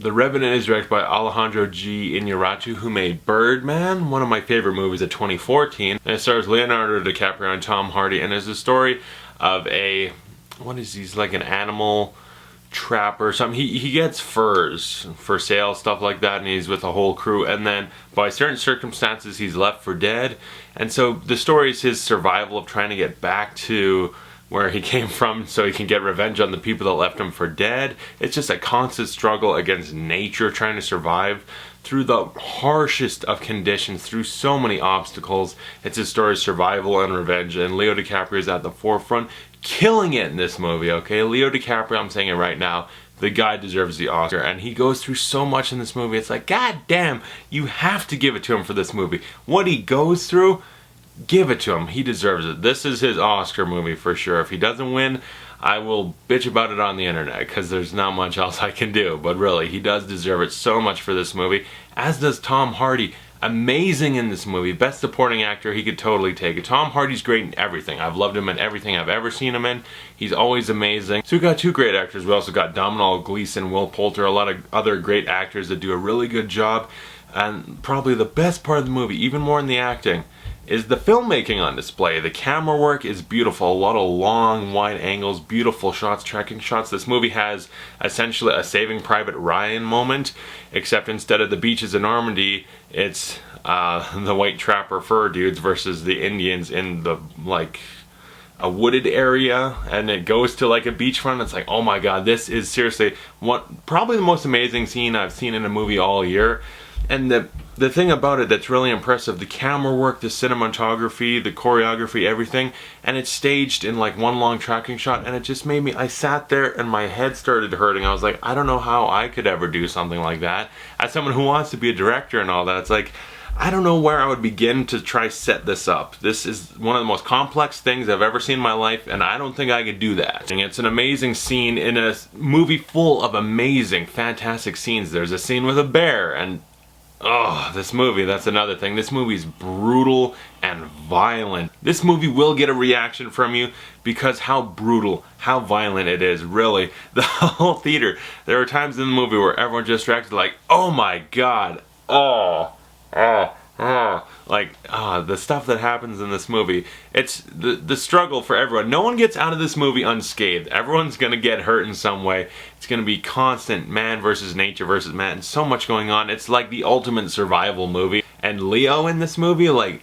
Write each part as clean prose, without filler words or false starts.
The Revenant is directed by Alejandro Inarritu, who made Birdman, one of my favorite movies of 2014. And it stars Leonardo, DiCaprio, and Tom Hardy, and is the story of he's like an animal trapper or something. He gets furs for sale, stuff like that, and he's with a whole crew, and then by certain circumstances he's left for dead. And so the story is his survival of trying to get back to where he came from so he can get revenge on the people that left him for dead. It's just a constant struggle against nature, trying to survive through the harshest of conditions, through so many obstacles. It's a story of survival and revenge, and Leo DiCaprio is at the forefront, killing it in this movie, okay? Leo DiCaprio, I'm saying it right now, the guy deserves the Oscar, and he goes through so much in this movie. It's like, god damn, you have to give it to him for this movie. What he goes through, give it to him. He deserves it. This is his Oscar movie for sure. If he doesn't win, I will bitch about it on the internet, because there's not much else I can do. But really, he does deserve it so much for this movie, as does Tom Hardy. Amazing in this movie. Best supporting actor, he could totally take it. Tom Hardy's great in everything. I've loved him in everything I've ever seen him in. He's always amazing. So we got two great actors. We also got Domhnall Gleeson, Will Poulter, a lot of other great actors that do a really good job. And probably the best part of the movie, even more than the acting, is the filmmaking on display. The camera work is beautiful. A lot of long, wide angles, beautiful shots, tracking shots. This movie has essentially a Saving Private Ryan moment, except instead of the beaches in Normandy, it's the white trapper fur dudes versus the Indians in the, like, a wooded area, and it goes to like a beachfront. It's like, oh my god, this is seriously probably the most amazing scene I've seen in a movie all year. And the thing about it that's really impressive, the camera work, the cinematography, the choreography, everything, and it's staged in like one long tracking shot, and it just made me, I sat there and my head started hurting. I was like, I don't know how I could ever do something like that. As someone who wants to be a director and all that, it's like, I don't know where I would begin to try set this up. This is one of the most complex things I've ever seen in my life, and I don't think I could do that. And it's an amazing scene in a movie full of amazing, fantastic scenes. There's a scene with a bear, and oh, this movie, that's another thing. This movie's brutal and violent. This movie will get a reaction from you because how brutal, how violent it is, really. The whole theater, there were times in the movie where everyone just reacted like, oh my god, the stuff that happens in this movie. It's the struggle for everyone. No one gets out of this movie unscathed. Everyone's gonna get hurt in some way. It's gonna be constant man versus nature versus man, and so much going on. It's like the ultimate survival movie. And Leo in this movie, like,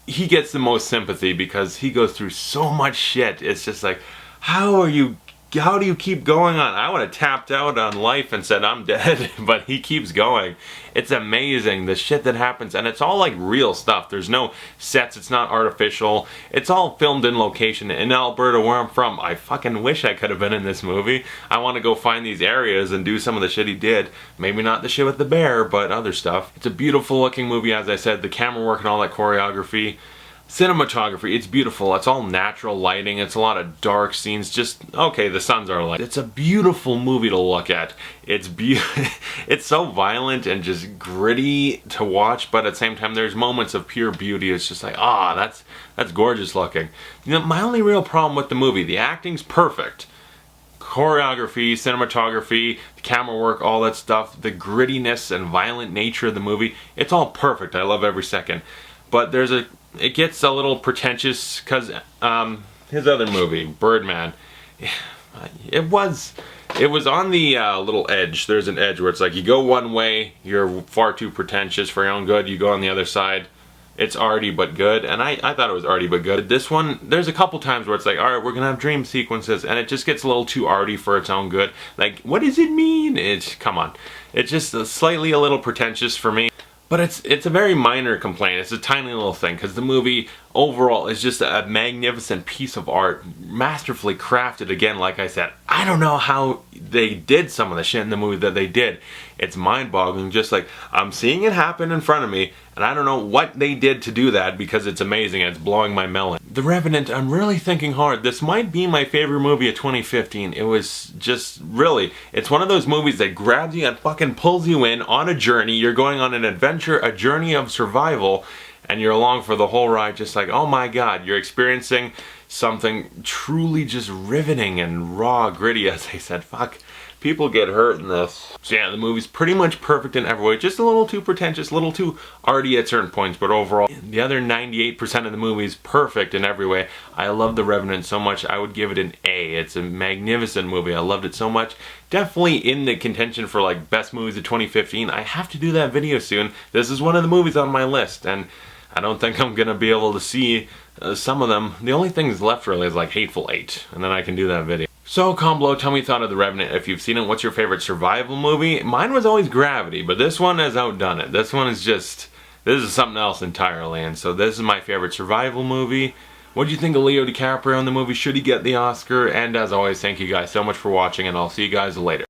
he gets the most sympathy because he goes through so much shit. It's just like, how do you keep going on? I would have tapped out on life and said I'm dead, but he keeps going. It's amazing, the shit that happens, and it's all like real stuff. There's no sets, it's not artificial. It's all filmed in location in Alberta, where I'm from. I fucking wish I could have been in this movie. I want to go find these areas and do some of the shit he did. Maybe not the shit with the bear, but other stuff. It's a beautiful looking movie, as I said. The camera work and all that choreography. Cinematography, it's beautiful. It's all natural lighting. It's a lot of dark scenes. Just, okay, the suns are light. It's a beautiful movie to look at. It's it's so violent and just gritty to watch, but at the same time there's moments of pure beauty. It's just like, that's gorgeous looking. You know, my only real problem with the movie, the acting's perfect. Choreography, cinematography, the camera work, all that stuff, the grittiness and violent nature of the movie, it's all perfect. I love every second. But it gets a little pretentious because his other movie, Birdman, it was on the little edge. There's an edge where it's like, you go one way, you're far too pretentious for your own good. You go on the other side, it's arty but good. And I thought it was arty but good. This one, there's a couple times where it's like, alright, we're gonna have dream sequences, and it just gets a little too arty for its own good. Like, what does it mean? Come on. It's just slightly a little pretentious for me. But it's a very minor complaint. It's a tiny little thing, because the movie overall is just a magnificent piece of art, masterfully crafted. Again, like I said, I don't know how they did some of the shit in the movie that they did. It's mind-boggling. Just like, I'm seeing it happen in front of me, and I don't know what they did to do that, because it's amazing and it's blowing my melon. The Revenant, I'm really thinking hard. This might be my favorite movie of 2015. It was just, really, it's one of those movies that grabs you and fucking pulls you in on a journey. You're going on an adventure, a journey of survival, and you're along for the whole ride, just like, oh my god, you're experiencing something truly just riveting and raw, gritty, as I said. Fuck, People get hurt in this. So yeah, the movie's pretty much perfect in every way. Just a little too pretentious, a little too arty at certain points, but overall, the other 98% of the movie is perfect in every way. I love The Revenant so much, I would give it an A. It's a magnificent movie. I loved it so much. Definitely in the contention for like best movies of 2015. I have to do that video soon. This is one of the movies on my list, and I don't think I'm gonna be able to see some of them. The only things left really is like Hateful Eight, and then I can do that video. So comment below, tell me your thought of The Revenant. If you've seen it, what's your favorite survival movie? Mine was always Gravity, but this one has outdone it. This one is just, this is something else entirely, and so this is my favorite survival movie. What do you think of Leo DiCaprio in the movie? Should he get the Oscar? And as always, thank you guys so much for watching, and I'll see you guys later.